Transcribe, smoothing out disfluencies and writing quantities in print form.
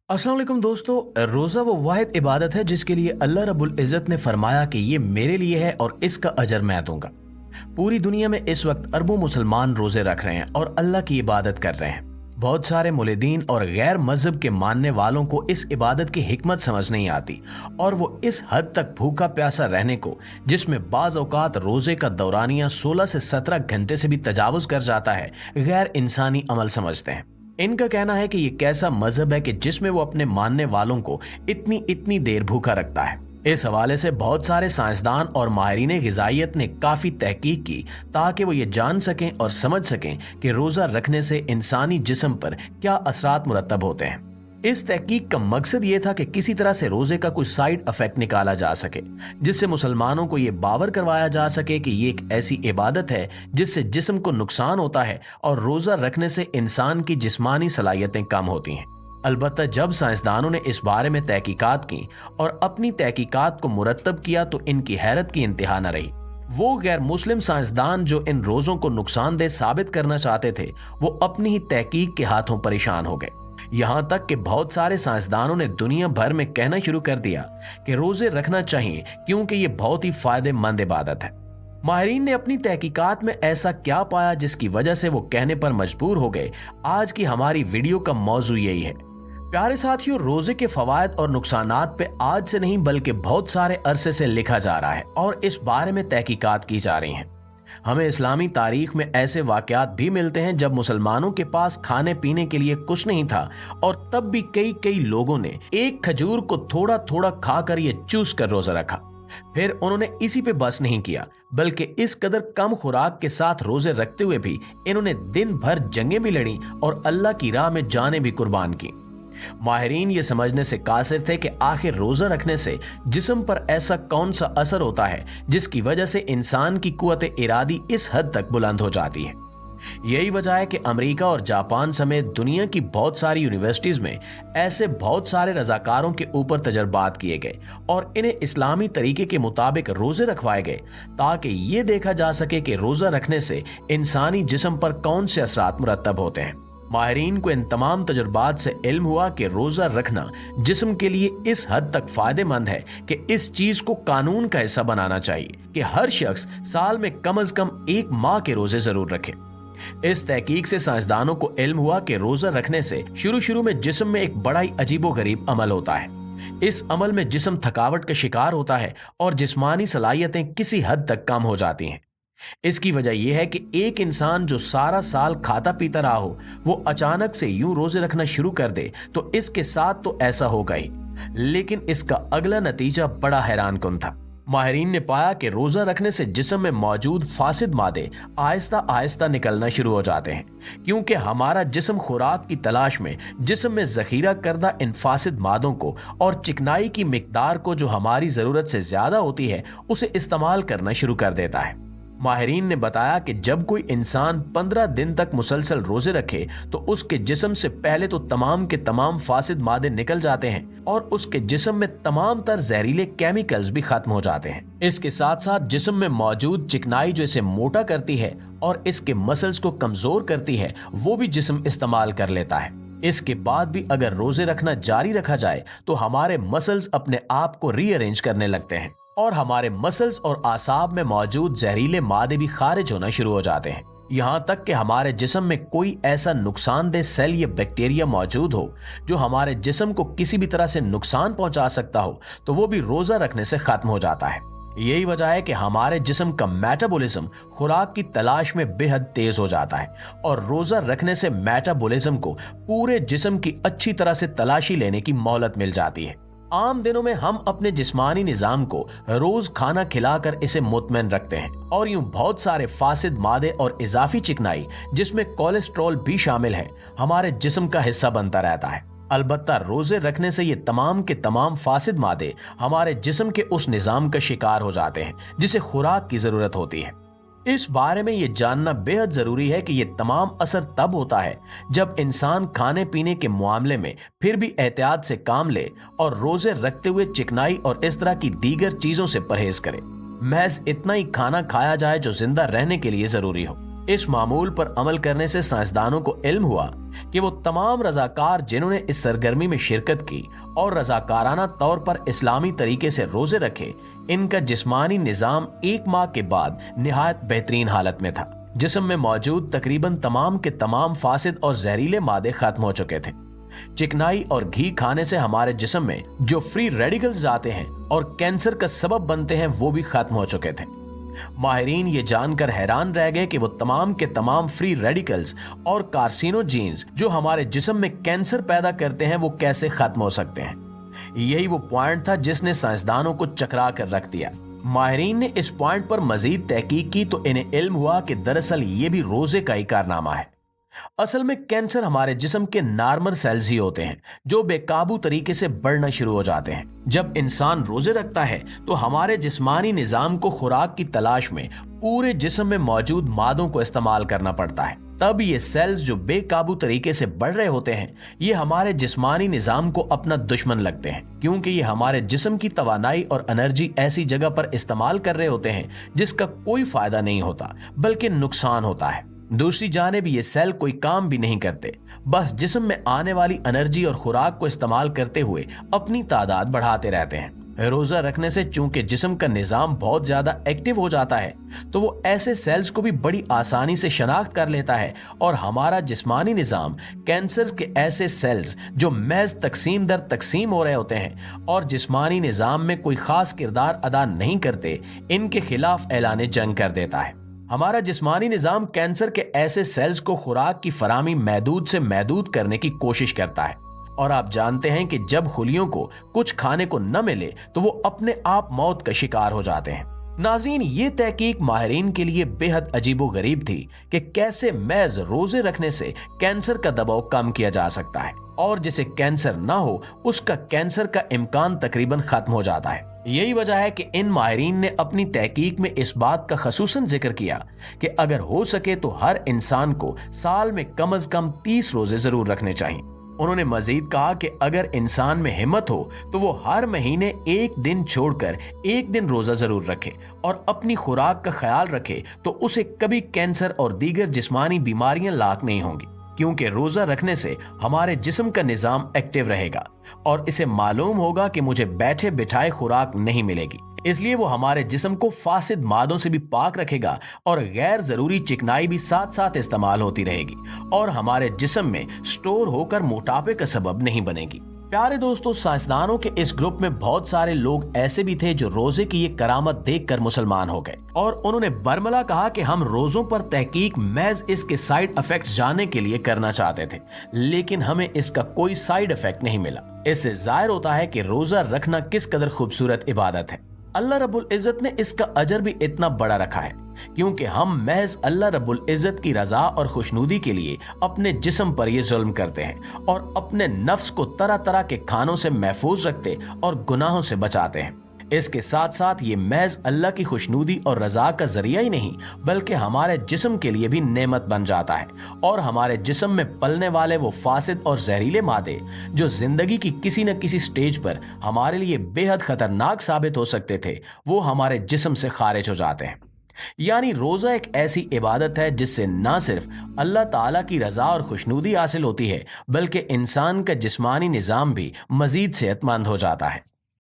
अस्सलाम वालेकुम दोस्तों, रोज़ा वो वाहिद इबादत है जिसके लिए अल्लाह रब्बुल इज़्ज़त ने फरमाया कि ये मेरे लिए है और इसका अजर मैं दूंगा। पूरी दुनिया में इस वक्त अरबों मुसलमान रोज़े रख रहे हैं और अल्लाह की इबादत कर रहे हैं। बहुत सारे मुलिदीन और गैर मजहब के मानने वालों को इस इबादत की हिकमत समझ नहीं आती और वो इस हद तक भूखा प्यासा रहने को, जिसमें बाज़ औक़ात रोज़े का दौरानिया 16 से 17 घंटे से भी तजावुज़ कर जाता है, गैर इंसानी अमल समझते हैं। इनका कहना है कि ये कैसा मजहब है कि जिसमें वो अपने मानने वालों को इतनी इतनी देर भूखा रखता है। इस हवाले से बहुत सारे साइंसदान और माहिरीन ग़िज़ाइयत ने काफ़ी तहकीक की ताकि वो ये जान सकें और समझ सकें कि रोज़ा रखने से इंसानी जिस्म पर क्या असरात मुरतब होते हैं। इस तहकीक का मकसद ये था कि किसी तरह से रोज़े का कुछ साइड इफेक्ट निकाला जा सके, जिससे मुसलमानों को ये बावर करवाया जा सके कि ये एक ऐसी इबादत है जिससे जिस्म को नुकसान होता है और रोज़ा रखने से इंसान की जिस्मानी सलाहियतें कम होती हैं। अलबत्ता जब साइंसदानों ने इस बारे में तहकीकात की और अपनी तहकीकात को मुरतब किया तो इनकी हैरत की इंतहा न रही। वो गैर मुस्लिम साइंसदान जो इन रोज़ों को नुकसानदेह साबित करना चाहते थे, वो अपनी ही तहकीक के हाथों परेशान हो गए। यहाँ तक कि बहुत सारे साइंसदानों ने दुनिया भर में कहना शुरू कर दिया कि रोजे रखना चाहिए क्योंकि ये बहुत ही फायदेमंद इबादत है। माहिरीन ने अपनी तहकीकात में ऐसा क्या पाया जिसकी वजह से वो कहने पर मजबूर हो गए। आज की हमारी वीडियो का मौजू यही है। प्यारे साथियों, रोजे के फवायद और नुकसानात पे आज से नहीं बल्कि बहुत सारे अरसे से लिखा जा रहा है और इस बारे में तहकीकात की जा रही हैं। हमें इस्लामी तारीख में ऐसे वाकयात भी मिलते हैं जब मुसलमानों के पास खाने पीने के लिए कुछ नहीं था और तब भी कई कई लोगों ने एक खजूर को थोड़ा थोड़ा खाकर ये चूस कर रोजा रखा। फिर उन्होंने इसी पे बस नहीं किया बल्कि इस कदर कम खुराक के साथ रोजे रखते हुए भी इन्होंने दिन भर जंगें भी लड़ी और अल्लाह की राह में जानें भी कुर्बान की। माहिरीन ये समझने से कासिर थे कि आखिर रोजा रखने से जिस्म पर ऐसा कौन सा असर होता है जिसकी वजह से इंसान की कुव्वत इरादी इस हद तक बुलंद हो जाती है। यही वजह है कि अमेरिका और जापान समेत दुनिया की बहुत सारी यूनिवर्सिटीज में ऐसे बहुत सारे रजाकारों के ऊपर तजर्बात किए गए और इन्हें इस्लामी तरीके के मुताबिक रोजे रखवाए गए ताकि ये देखा जा सके कि रोजा रखने से इंसानी जिस्म पर कौन से असरात मुरतब होते हैं। माहिरीन को इन तमाम तजुर्बात से इल्म हुआ कि रोजा रखना जिस्म के लिए इस हद तक फायदेमंद है कि इस चीज को कानून का हिस्सा बनाना चाहिए कि हर शख्स साल में कम से कम 1 माह के रोजे जरूर रखे। इस तहकीक से साइंसदानों को इल्म हुआ कि रोजा रखने से शुरू में जिस्म में एक बड़ा ही अजीबोगरीब अमल होता है। इस अमल में जिस्म थकावट का शिकार होता है और जिस्मानी सलाहियतें किसी हद तक कम हो जाती हैं। इसकी वजह यह है कि एक इंसान जो सारा साल खाता पीता रहा हो, वो अचानक से यूं रोजे रखना शुरू कर दे तो इसके साथ तो ऐसा होगा ही, लेकिन इसका अगला नतीजा बड़ा हैरान कुन था। माहिरीन ने पाया कि रोजा रखने से जिस्म में मौजूद फासिद मादे आहिस्ता आहिस्ता निकलना शुरू हो जाते हैं, क्योंकि हमारा जिस्म खुराक की तलाश में जिस्म में जखीरा करदा इन फासिद मादों को और चिकनाई की मिकदार को जो हमारी जरूरत से ज्यादा होती है उसे इस्तेमाल करना शुरू कर देता है। माहिरीन ने बताया कि जब कोई इंसान 15 दिन तक मुसलसल रोजे रखे तो उसके जिस्म से पहले तो तमाम के तमाम फासिद मादे निकल जाते हैं और उसके जिस्म में तमाम तर जहरीले केमिकल्स भी खत्म हो जाते हैं। इसके साथ साथ जिस्म में मौजूद चिकनाई जो इसे मोटा करती है और इसके मसल्स को कमजोर करती है, वो भी जिस्म इस्तेमाल कर लेता है। इसके बाद भी अगर रोजे रखना जारी रखा जाए तो हमारे मसल्स अपने आप को रीअरेंज करने लगते हैं और हमारे मसल्स और आसाब में मौजूद जहरीले मादे भी खारिज होना शुरू हो जाते हैं। यहाँ तक कि हमारे जिस्म में कोई ऐसा नुकसानदेह सेल या बैक्टीरिया मौजूद हो जो हमारे जिस्म को किसी भी तरह से नुकसान पहुंचा सकता हो, तो वो भी रोजा रखने से खत्म हो जाता है। यही वजह है कि हमारे जिस्म का मेटाबॉलिज्म खुराक की तलाश में बेहद तेज हो जाता है और रोजा रखने से मेटाबॉलिज्म को पूरे जिस्म की अच्छी तरह से तलाशी लेने की मोहलत मिल जाती है। आम दिनों में हम अपने जिस्मानी निजाम को रोज खाना खिलाकर इसे मुतमईन रखते हैं और यूं बहुत सारे फासिद मादे और इजाफी चिकनाई जिसमें कोलेस्ट्रॉल भी शामिल है हमारे जिस्म का हिस्सा बनता रहता है। अलबत्ता रोजे रखने से ये तमाम के तमाम फासिद मादे हमारे जिस्म के उस निजाम का शिकार हो जाते हैं जिसे खुराक की जरूरत होती है। इस बारे में ये जानना बेहद जरूरी है कि ये तमाम असर तब होता है जब इंसान खाने पीने के मामले में फिर भी एहतियात से काम ले और रोजे रखते हुए चिकनाई और इस तरह की दीगर चीजों से परहेज करे। महज इतना ही खाना खाया जाए जो जिंदा रहने के लिए जरूरी हो। इस मामूल पर अमल करने से साइंसदानों को इल्म हुआ कि वो तमाम रजाकार जिन्होंने इस सरगर्मी में शिरकत की और रजाकाराना तौर पर इस्लामी तरीके से रोजे रखे, इनका जिस्मानी निजाम 1 माह के बाद निहायत बेहतरीन हालत में था। जिस्म में मौजूद तकरीबन तमाम के तमाम फासिद और जहरीले मादे खत्म हो चुके थे। चिकनाई और घी खाने से हमारे जिस्म में जो फ्री रेडिकल्स आते हैं और कैंसर का सबब बनते हैं, वो भी खत्म हो चुके थे। माहिरीन ये जानकर हैरान रह गए कि वो तमाम के तमाम फ्री रेडिकल्स और कार्सिनोजेन्स जो हमारे जिस्म में कैंसर पैदा करते हैं, वो कैसे खत्म हो सकते हैं। यही वो पॉइंट था जिसने साइंसदानों को चकरा कर रख दिया। माहिरीन ने इस पॉइंट पर मजीद तहकीक की तो इन्हें इल्म हुआ कि दरअसल ये भी रोजे का ही कारनामा है। असल में कैंसर हमारे जिस्म के नॉर्मल सेल्स ही होते हैं जो बेकाबू तरीके से बढ़ना शुरू हो जाते हैं। जब इंसान रोजे रखता है तो हमारे जिस्मानी निजाम को खुराक की तलाश में पूरे जिस्म में मौजूद मादों को इस्तेमाल करना पड़ता है। तब ये सेल्स जो बेकाबू तरीके से बढ़ रहे होते हैं, ये हमारे जिस्मानी निजाम को अपना दुश्मन लगते हैं, क्योंकि ये हमारे जिस्म की तवानाई और एनर्जी ऐसी जगह पर इस्तेमाल कर रहे होते हैं जिसका कोई फायदा नहीं होता बल्कि नुकसान होता है। दूसरी जानिब ये सेल कोई काम भी नहीं करते, बस जिस्म में आने वाली एनर्जी और खुराक को इस्तेमाल करते हुए अपनी तादाद बढ़ाते रहते हैं। रोजा रखने से चूंकि जिस्म का निजाम बहुत ज्यादा एक्टिव हो जाता है, तो वो ऐसे सेल्स को भी बड़ी आसानी से शनाख्त कर लेता है और हमारा जिस्मानी निजाम कैंसर के ऐसे सेल्स जो महज तकसीम दर तकसीम हो रहे होते हैं और जिस्मानी निजाम में कोई खास किरदार अदा नहीं करते, इनके खिलाफ ऐलान जंग कर देता है। हमारा जिस्मानी निजाम कैंसर के ऐसे सेल्स को खुराक की फरामी महदूद से महदूद करने की कोशिश करता है, और आप जानते हैं कि जब खुलियों को कुछ खाने को न मिले तो वो अपने आप मौत का शिकार हो जाते हैं। नाज़रीन, ये तहकीक माहिरीन के लिए बेहद अजीबो गरीब थी कि कैसे महज रोजे रखने से कैंसर का दबाव कम किया जा सकता है और जिसे कैंसर ना हो उसका कैंसर का इम्कान तकरीबन खत्म हो जाता है। यही वजह है कि इन माहिरीन ने अपनी तहकीक में इस बात का खसूसन जिक्र किया कि अगर हो सके तो हर इंसान को साल में कम से कम 30 रोजे जरूर रखने चाहिए। उन्होंने मजीद कहा कि अगर इंसान में हिम्मत हो तो वो हर महीने 1 दिन छोड़कर 1 दिन रोजा जरूर रखे और अपनी खुराक का ख्याल रखे, तो उसे कभी कैंसर और दीगर जिस्मानी बीमारियां लाक नहीं होंगी, क्योंकि रोजा रखने से हमारे जिस्म का निजाम एक्टिव रहेगा और इसे मालूम होगा कि मुझे बैठे बिठाए खुराक नहीं मिलेगी, इसलिए वो हमारे जिस्म को फासिद मादों से भी पाक रखेगा और गैर जरूरी चिकनाई भी साथ साथ इस्तेमाल होती रहेगी और हमारे जिस्म में स्टोर होकर मोटापे का सबब नहीं बनेगी। प्यारे दोस्तों, साइंसदानों के इस ग्रुप में बहुत सारे लोग ऐसे भी थे जो रोजे की ये करामत देखकर मुसलमान हो गए और उन्होंने बरमला कहा कि हम रोजों पर तहकीक महज इसके साइड इफेक्ट्स जानने के लिए करना चाहते थे, लेकिन हमें इसका कोई साइड इफेक्ट नहीं मिला। इससे जाहिर होता है कि रोजा रखना किस कदर खूबसूरत इबादत है। अल्लाह रब्बुल इज्जत ने इसका अजर भी इतना बड़ा रखा है क्योंकि हम महज अल्लाह रब्बुल इज्जत की रजा और खुशनुदी के लिए अपने जिस्म पर ये जुल्म करते हैं और अपने नफ्स को तरह तरह के खानों से महफूज रखते और गुनाहों से बचाते हैं। इसके साथ साथ ये महज अल्लाह की खुशनुदी और रजा का जरिया ही नहीं बल्कि हमारे जिस्म के लिए भी नेमत बन जाता है और हमारे जिस्म में पलने वाले वो फासिद और जहरीले मादे जो जिंदगी की किसी न किसी स्टेज पर हमारे लिए बेहद खतरनाक साबित हो सकते थे, वो हमारे जिस्म से खारिज हो जाते हैं। यानी रोजा एक ऐसी इबादत है जिससे न सिर्फ अल्लाह ताला की रजा और खुशनुदी हासिल होती है बल्कि इंसान का जिस्मानी निजाम भी मजीद सेहतमंद हो जाता है।